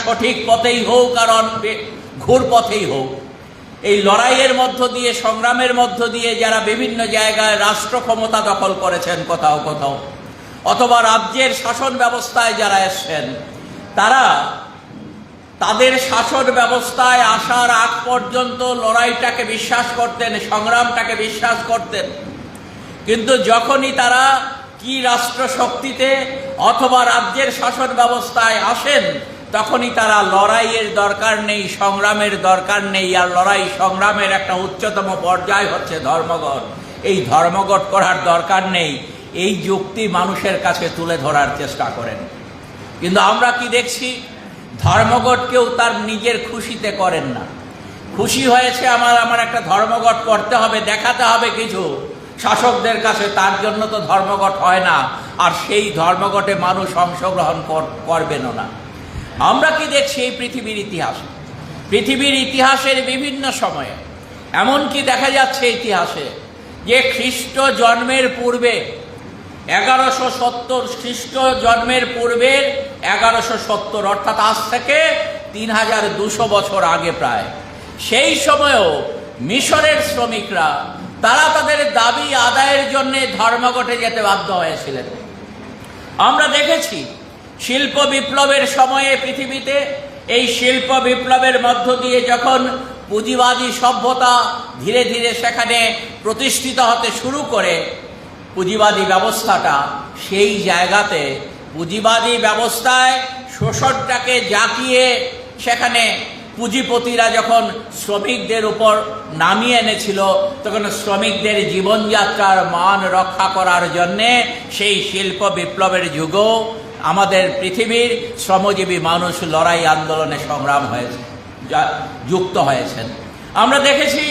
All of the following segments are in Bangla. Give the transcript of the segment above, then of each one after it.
সঠিক পথেই হোক আর ঘুর পথেই হোক, এই লড়াইয়ের মধ্য দিয়ে, সংগ্রামের মধ্য দিয়ে যারা বিভিন্ন জায়গায় রাষ্ট্র ক্ষমতা দখল করেছেন কোথাও কোথাও, অথবা রাজ্যের শাসন ব্যবস্থায় যারা এসছেন, তারা তাদের শাসন ব্যবস্থায় আসার আগ পর্যন্ত লড়াইটাকে বিশ্বাস করতেন, সংগ্রামটাকে বিশ্বাস করতেন। কিন্তু যখনই তারা কি রাষ্ট্র শক্তিতে অথবা রাজ্যের শাসন ব্যবস্থায় আসেন, তখনই তারা লড়াইয়ের দরকার নেই, সংগ্রামের দরকার নেই, আর লড়াই সংগ্রামের একটা উচ্চতম পর্যায় হচ্ছে ধর্মঘট, এই ধর্মঘট করার দরকার নেই, এই যুক্তি মানুষের কাছে তুলে ধরার চেষ্টা করেন। কিন্তু আমরা কি দেখছি, ধর্মঘট কেউ তার নিজের খুশিতে করেন না। খুশি হয়েছে আমার একটা ধর্মঘট করতে হবে, দেখাতে হবে কিছু শাসকদের কাছে, তার জন্য তো ধর্মঘট হয় না, আর সেই ধর্মঘটে মানুষ অংশগ্রহণ করবেনও না। আমরা কি দেখছি এই পৃথিবীর ইতিহাসের বিভিন্ন সময়ে, এমনকি দেখা যাচ্ছে ইতিহাসে যে খ্রিস্ট জন্মের পূর্বে 1170, খ্রিস্ট জন্মের পূর্বের 1170, অর্থাৎ আজ থেকে 3200 বছর আগে প্রায়, সেই সময়েও মিশরের শ্রমিকরা তারা তাদের দাবি আদায়ের জন্য ধর্মঘটে যেতে বাধ্য হয়েছিলেন। আমরা দেখেছি শিল্প বিপ্লবের সময়ে পৃথিবীতে, এই শিল্প বিপ্লবের মধ্য দিয়ে যখন পুঁজিবাদী সভ্যতা ধীরে ধীরে সেখানে প্রতিষ্ঠিত হতে শুরু করে, পুঁজিবাদী ব্যবস্থাটা, সেই জায়গাতে পুঁজিবাদী ব্যবস্থায় শোষণটাকে জাঁকিয়ে সেখানে পুঁজিপতিরা যখন শ্রমিকদের উপর নামিয়ে এনেছিল, তখন শ্রমিকদের জীবনযাত্রার মান রক্ষা করার জন্যে সেই শিল্প বিপ্লবের যুগেও আমাদের পৃথিবীর শ্রমজীবী মানুষ লড়াই আন্দোলনে সংগ্রাম হয়েছে, যুক্ত হয়েছেন। আমরা দেখেছি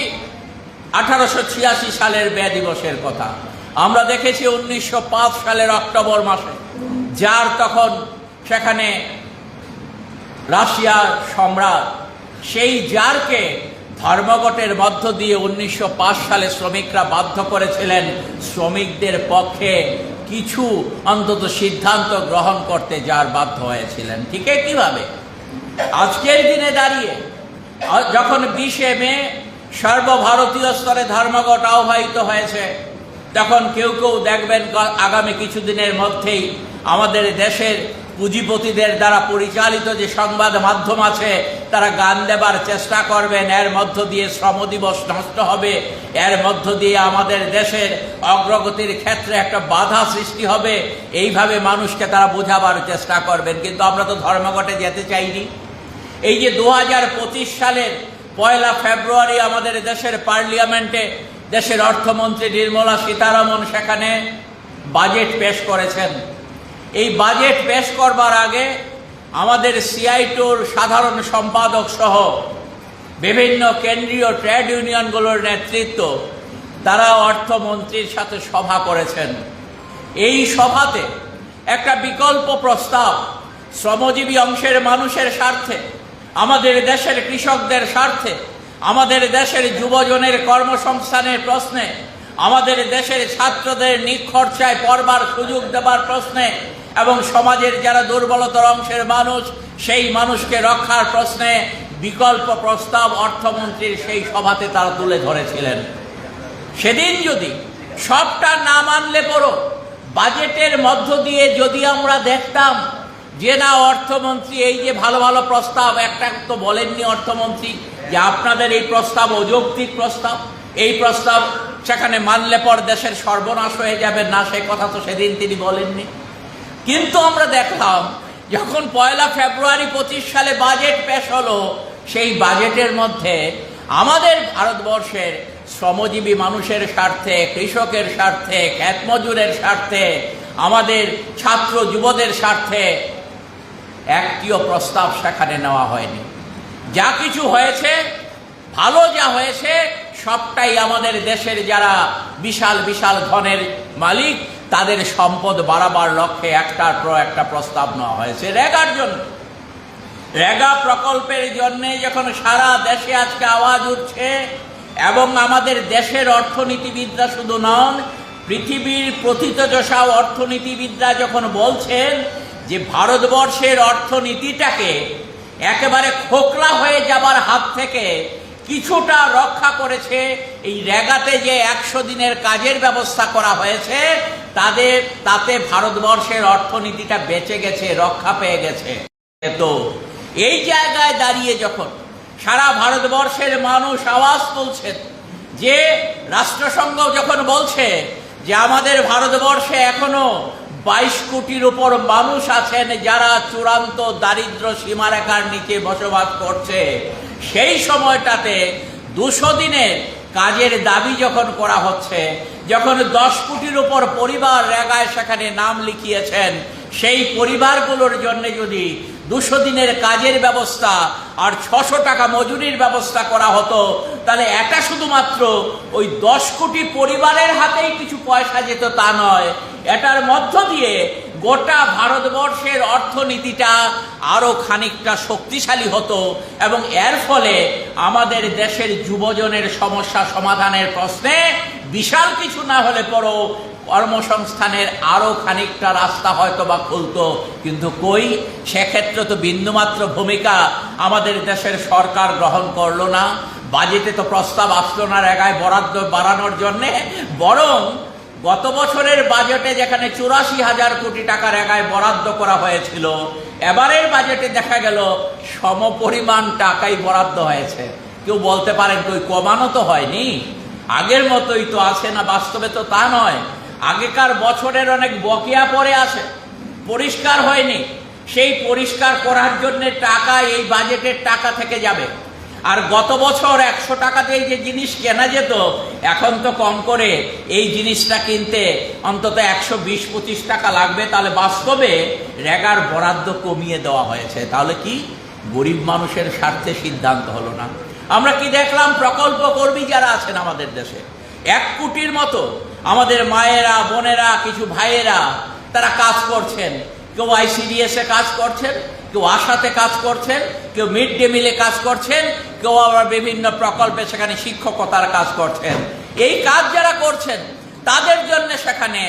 1886 সালের মে দিবসের কথা, আমরা দেখেছি 1905 সালের অক্টোবর মাসে জার তখন সেখানে রাশিয়ার সম্রাট, সেই জারকে ধর্মঘটের মধ্য দিয়ে 1905 সালে শ্রমিকরা বাধ্য করেছিলেন শ্রমিকদের পক্ষে কিছু অন্তত সিদ্ধান্ত গ্রহণ করতে, যার বাধ্য হয়েছিলেন। ঠিক কিভাবে আজকের দিনে দাঁড়িয়ে যখন 20 মে সর্বভারতীয় স্তরে ধর্মঘট আহ্বায়িত হয়েছে, তখন কেউ কেউ দেখবেন আগামী কিছুদিনের মধ্যেই আমাদের দেশের পুঁজিপতিদের দ্বারা পরিচালিত যে সংবাদ মাধ্যম আছে, তারা গান দেবার চেষ্টা করবেন, এর মধ্য দিয়ে শ্রম দিবস নষ্ট হবে, এর মধ্য দিয়ে আমাদের দেশের অগ্রগতির ক্ষেত্রে একটা বাধা সৃষ্টি হবে, এইভাবে মানুষকে তারা বোঝাবার চেষ্টা করবেন। কিন্তু আমরা তো ধর্মঘটে যেতে চাইনি। এই যে 2025 সালের 1 ফেব্রুয়ারি আমাদের দেশের পার্লামেন্টে দেশের অর্থমন্ত্রী নির্মলা সীতারমণ সেখানে বাজেট পেশ করেছেন। এই বাজেট পেশ করবার আগে আমাদের সিআইটির সাধারণ সম্পাদক সহ বিভিন্ন কেন্দ্রীয় ট্রেড ইউনিয়নগুলোর নেতৃত্ব, তারা অর্থমন্ত্রীর সাথে সভা করেছেন। এই সভাতে একটা বিকল্প প্রস্তাব শ্রমজীবী অংশের মানুষের স্বার্থে, আমাদের দেশের কৃষকদের স্বার্থে, আমাদের দেশের যুবজনের কর্মসংস্থানের প্রশ্নে, আমাদের দেশের ছাত্রদের নিখরচায় পড়বার সুযোগ দেবার প্রশ্নে, এবং সমাজের যারা দুর্বলতর অংশের মানুষ, সেই মানুষকে রক্ষার প্রশ্নে বিকল্প প্রস্তাব অর্থমন্ত্রীর সেই সভাতে তারা তুলে ধরেছিলেন। সেদিন যদি সবটা না মানলে পরও বাজেটের মধ্য দিয়ে যদি আমরা দেখতাম যে না, অর্থমন্ত্রী এই যে ভালো ভালো প্রস্তাব, একটা তো বলেননি অর্থমন্ত্রী যে আপনাদের এই প্রস্তাব অযৌক্তিক প্রস্তাব, এই প্রস্তাব সেখানে মানলে পর দেশের সর্বনাশ হয়ে যাবে, না সে কথা তো সেদিন তিনি বলেননি। কিন্তু আমরা দেখলাম যখন 1 ফেব্রুয়ারি 25 সালে বাজেট পেশ হলো, সেই বাজেটের মধ্যে আমাদের ভারতবর্ষের শ্রমজীবী মানুষের স্বার্থে, কৃষকের স্বার্থে, ক্ষেতমজুরের স্বার্থে, আমাদের ছাত্র যুবদের স্বার্থে একটিও প্রস্তাব সেখানে নেওয়া হয়নি। যা কিছু হয়েছে, ভালো যা হয়েছে, সবটাই আমাদের দেশের যারা বিশাল বিশাল ধনের মালিক, তাদের সম্পদ বাড়াবার লক্ষ্যে একটার পর একটা প্রস্তাব নেওয়া হয়েছে। রেগার জন্য, রেগা প্রকল্পের জন্য যখন সারা দেশে আজকে আওয়াজ উঠছে, এবং আমাদের দেশের অর্থনীতিবিদরা শুধু নন, পৃথিবীর প্রথিতযশা অর্থনীতিবিদরা যখন বলছেন যে ভারতবর্ষের অর্থনীতিটাকে একেবারে খোকলা হয়ে যাবার হাত থেকে কিছুটা রক্ষা করেছে এই রেগাতে যে 100 দিনের কাজের ব্যবস্থা করা হয়েছে, তাতে ভারতবর্ষের অর্থনীতিটা বেঁচে গেছে, রক্ষা পেয়ে গেছে। তো এই জায়গায় দাঁড়িয়ে যখন সারা ভারতবর্ষের মানুষ আওয়াজ তুলছে, যে রাষ্ট্রসংঘ যখন বলছে যে আমাদের ভারতবর্ষে এখনো 22 কোটির উপর মানুষ আছেন যারা চূড়ান্ত দারিদ্র সীমারেখার নিচে বসবাস করছে, সেই সময়টাতে 200 দিনের কাজের দাবি যখন করা হচ্ছে, যখন 10 কোটির উপর পরিবার রেগায় সেখানে নাম লিখিয়েছেন, সেই পরিবারগুলোর জন্য যদি 200 দিনের কাজের ব্যবস্থা আর 600 টাকা মজুরির ব্যবস্থা করা হতো, তাহলে এটা শুধুমাত্র ওই 10 কোটি পরিবারের হাতেই কিছু পয়সা যেত তা নয়, এটার মধ্য দিয়ে গোটা ভারতবর্ষের অর্থনীতিটা আরো খানিকটা শক্তিশালী হতো এবং এর ফলে আমাদের দেশের যুবজনের সমস্যা সমাধানের প্রশ্নে বিশাল কিছু না হলে পরও কর্মসংস্থানের আরো খানিকটা রাস্তা হয়তো বা খুলতো। কিন্তু কই, সেক্ষেত্রে তো বিন্দুমাত্র ভূমিকা আমাদের দেশের সরকার গ্রহণ করলো না। বাজেটে তো প্রস্তাব আসলো না রেগায় বরাদ্দ বাড়ানোর জন্যে, বরং গত বছরের বাজেটে যেখানে 84,000 কোটি টাকা রেগায় বরাদ্দ করা হয়েছিল, এবারের বাজেটে দেখা গেল সমপরিমাণ টাকাই বরাদ্দ হয়েছে। কেউ বলতে পারেন কই কমানো তো হয়নি, আগের মতোই তো আছে না? বাস্তবে তো তা নয়। আগেকার বছরের অনেক বকেয়া পড়ে আছে, পরিষ্কার হয়নি, সেই পরিষ্কার করার জন্য টাকা এই বাজেটের টাকা থেকে যাবে। আর গত বছর 100 টাকাতেই যে জিনিস কেনা যেত, এখন তো কম করে এই জিনিসটা কিনতে অন্তত 120-25 টাকা লাগবে। তাহলে বাস্তবে রেগার বরাদ্দ কমিয়ে দেওয়া হয়েছে। তাহলে কি গরিব মানুষের স্বার্থে সিদ্ধান্ত হলো না? আমরা কি দেখলাম, প্রকল্প কর্মী যারা আছেন আমাদের দেশে 1 কোটির মতো আমাদের মায়েরা, বোনেরা, কিছু ভাইয়েরা তারা কাজ করছেন। কেউ ICDS এ কাজ করছেন, কেউ আশাতে কাজ করছেন, কেউ মিড ডে মিলে কাজ করছেন, কেউ আবার বিভিন্ন প্রকল্পে সেখানে শিক্ষকতার কাজ করছেন। এই কাজ যারা করছেন তাদের জন্য সেখানে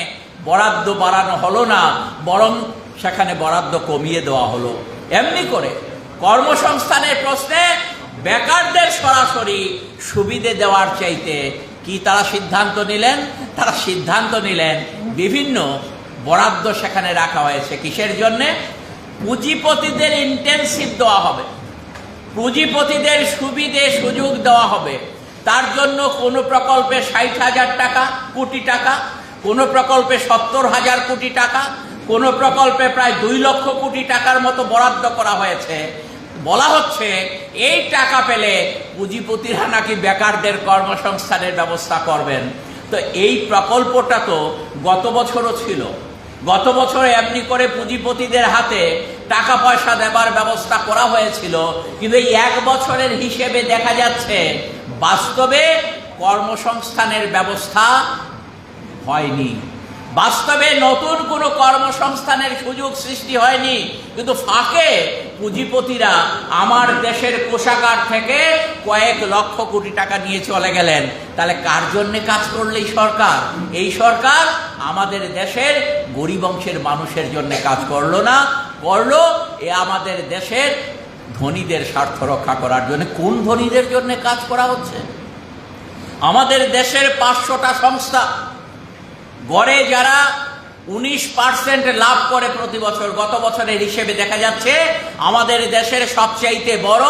বরাদ্দ বাড়ানো হলো না, বরং সেখানে বরাদ্দ কমিয়ে দেওয়া হলো। এমনি করে কর্মসংস্থানের প্রশ্নে বেকারদের সরাসরি সুবিধে দেওয়ার চাইতে কি তারা সিদ্ধান্ত নিলেন? তারা সিদ্ধান্ত নিলেন বিভিন্ন বরাদ্দ সেখানে রাখা হয়েছে। কিসের জন্যে? পুঁজিপতিদের ইন্টেনসিভ দেওয়া হবে, পুঁজিপতিদের সুবিধে সুযোগ দেওয়া হবে। তার জন্য কোনো প্রকল্পে 60,000 কোটি টাকা, কোনো প্রকল্পে 70,000 কোটি টাকা, কোনো প্রকল্পে প্রায় 2 লক্ষ কোটি টাকার মতো বরাদ্দ করা হয়েছে। বলা হচ্ছে এই টাকা পেলে পুঁজিপতিরা নাকি বেকারদের কর্মসংস্থানের ব্যবস্থা করবেন। তো এই প্রকল্পটা তো গত বছরও ছিল। গত বছর এমনি করে পুঁজিপতিদের হাতে টাকা পয়সা দেবার ব্যবস্থা করা হয়েছিল, কিন্তু এই 1 বছরের হিসেবে দেখা যাচ্ছে বাস্তবে কর্মসংস্থানের ব্যবস্থা হয়নি। বাস্তবে নতুন কোনো কর্মসংস্থানের সুযোগ সৃষ্টি হয়নি, কিন্তু ফাঁকে পুঁজিপতিরা আমার দেশের কোষাগার থেকে কয়েক লক্ষ কোটি টাকা নিয়ে চলে গেলেন। তাহলে কার জন্য কাজ করলো এই সরকার? এই সরকার আমাদের দেশের গরিব অংশের মানুষের জন্য কাজ করলো না, করলো আমাদের দেশের ধনীদের স্বার্থ রক্ষা করার জন্য। কোন ধনীদের জন্য কাজ করা হচ্ছে? আমাদের দেশের 500টা সংস্থা গড়ে যারা 19% লাভ করে প্রতি বছর, গত বছরের হিসেবে দেখা যাচ্ছে আমাদের দেশের সবচাইতে বড়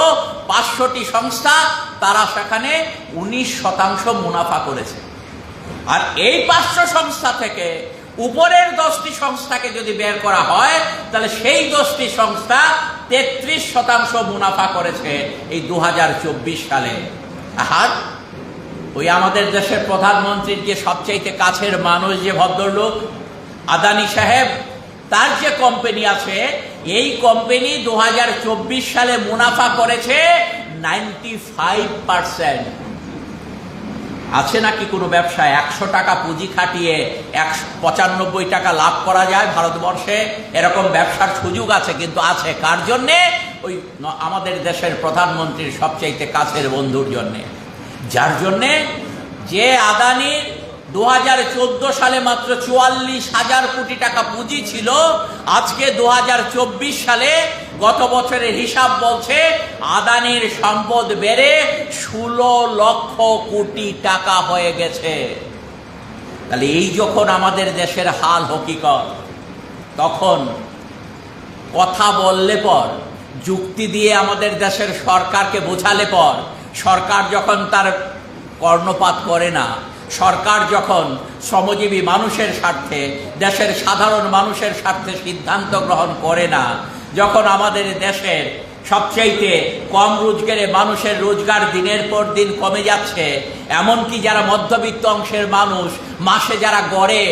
500টি সংস্থা, তারা সেখানে 19% মুনাফা করেছে। আর এই 500 সংস্থা থেকে উপরের 10টি সংস্থাকে যদি বের করা হয়, তাহলে সেই 10টি সংস্থা 33% মুনাফা করেছে এই 2024 সালে। আর ওই আমাদের দেশের প্রধানমন্ত্রীর যে সবচাইতে কাছের মানুষ, যে ভদ্রলোক আদানি সাহেব, তার যে কোম্পানি আছে, এই কোম্পানি 2024 সালে মুনাফা করেছে 95%। আছে নাকি কোনো ব্যবসায় 100 টাকা পুঁজি খাটিয়ে 195 টাকা লাভ করা যায় ভারতবর্ষে? এরকম ব্যবসার সুযোগ আছে, কিন্তু আছে কার জন্যে? ওই আমাদের দেশের প্রধানমন্ত্রীর সবচাইতে কাছের বন্ধুর জন্যে, যার জন্যে যে আদানির 2014 সালে মাত্র 44,000 কোটি টাকা পুঁজি ছিল, আজকে 2024 সালে গত বছরের হিসাব বলছে আদানির সম্পদ বেড়ে 16 লক্ষ কোটি টাকা হয়ে গেছে। তাহলে এই যখন আমাদের দেশের হাল হকিকত, তখন কথা বললে পর, যুক্তি দিয়ে আমাদের দেশের সরকারকে বোঝালে পর, সরকার যখন তার কর্ণপাত করে না, সরকার যখন শ্রমজীবী মানুষের স্বার্থে, দেশের সাধারণ মানুষের স্বার্থে সিদ্ধান্ত গ্রহণ করে না, যখন আমাদের দেশের সবচাইতে কম রোজগারে মানুষের রোজগার দিনের পর দিন কমে যাচ্ছে, এমনকি যারা মধ্যবিত্ত অংশের মানুষ মাসে যারা গড়ে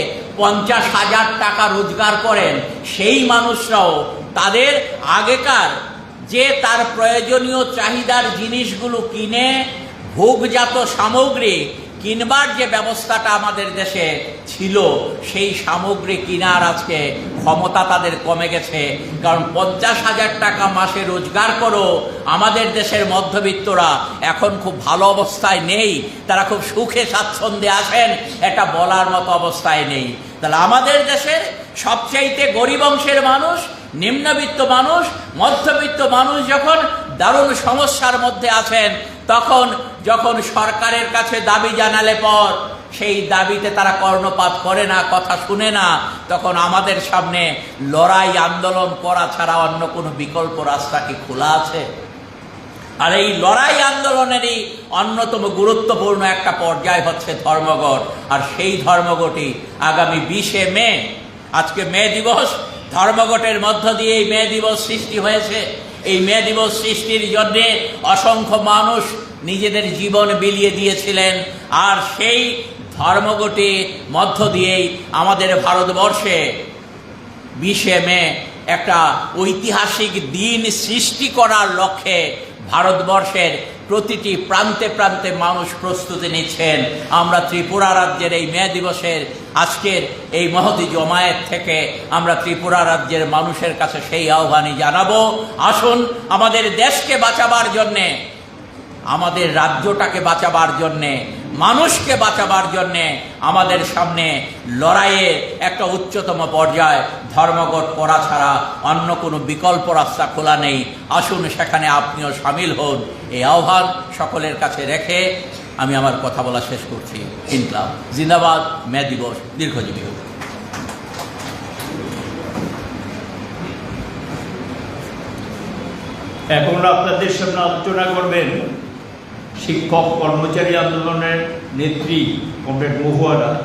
50,000 টাকা রোজগার করেন, সেই মানুষরাও তাদের আগেকার যে তার প্রয়োজনীয় চাহিদার জিনিসগুলো কিনে ভোগজাত সামগ্রী কিনবার যে ব্যবস্থাটা আমাদের দেশে ছিল, সেই সামগ্রী কিনার আজকে ক্ষমতা তাদের কমে গেছে। কারণ 50,000 টাকা মাসে রোজগার করো আমাদের দেশের মধ্যবিত্তরা এখন খুব ভালো অবস্থায় নেই, তারা খুব সুখে স্বাচ্ছন্দ্যে আছেন, এটা বলার মতো অবস্থায় নেই। তাহলে আমাদের দেশের সবচাইতে গরিব অংশের মানুষ, নিম্নবিত্ত মানুষ, মধ্যবিত্ত মানুষ যখন দারুণ সমস্যার মধ্যে আছেন, তখন যখন সরকারের কাছে দাবি জানালে পর সেই দাবিতে তারা কর্ণপাত করে না, কথা শুনে না, তখন আমাদের সামনে লড়াই আন্দোলন করা ছাড়া অন্য কোনো বিকল্প রাস্তা কি খোলা আছে? আর এই লড়াই আন্দোলনেরই অন্যতম গুরুত্বপূর্ণ একটা পর্যায় হচ্ছে ধর্মঘট। আর সেই ধর্মঘটই আগামী 20শে মে, আজকে মে দিবস, ধর্মঘটের মধ্য দিয়ে এই মে দিবস সৃষ্টি হয়েছে। এই মে দিবস সৃষ্টির জন্যে অসংখ্য মানুষ নিজেদের জীবন বিলিয়ে দিয়েছিলেন। আর সেই ধর্মঘটের মধ্য দিয়েই আমাদের ভারতবর্ষে 20শে মে একটা ঐতিহাসিক দিন সৃষ্টি করার লক্ষ্যে ভারতবর্ষের প্রতিটি প্রান্তে প্রান্তে মানুষ প্রস্তুতি নিচ্ছেন। আমরা ত্রিপুরা রাজ্যের এই মে দিবসের আজকের এই মহতি জমায়েত থেকে আমরা ত্রিপুরা রাজ্যের মানুষের কাছে সেই আহ্বানই জানাবো, আসুন আমাদের দেশকে বাঁচাবার জন্যে, আমাদের রাজ্যটাকে বাঁচাবার জন্যে, মানুষকে বাঁচাবার জন্যে আমাদের সামনে লড়াইয়ের একটা উচ্চতম পর্যায় ধর্মঘট করা ছাড়া অন্য কোনো বিকল্প রাস্তা খোলা নেই। আসুন সেখানে আপনিও সামিল হন। এই আহ্বান সকলের কাছে রেখে আমি আমার কথা বলা শেষ করছি। ইনকলাব জিন্দাবাদ, মে দিবস দীর্ঘজীবী হোক। এখন আপনাদের সামনে আলোচনা করবেন শিক্ষক কর্মচারী আন্দোলনের নেত্রী কমরেড মহুয়া রায়।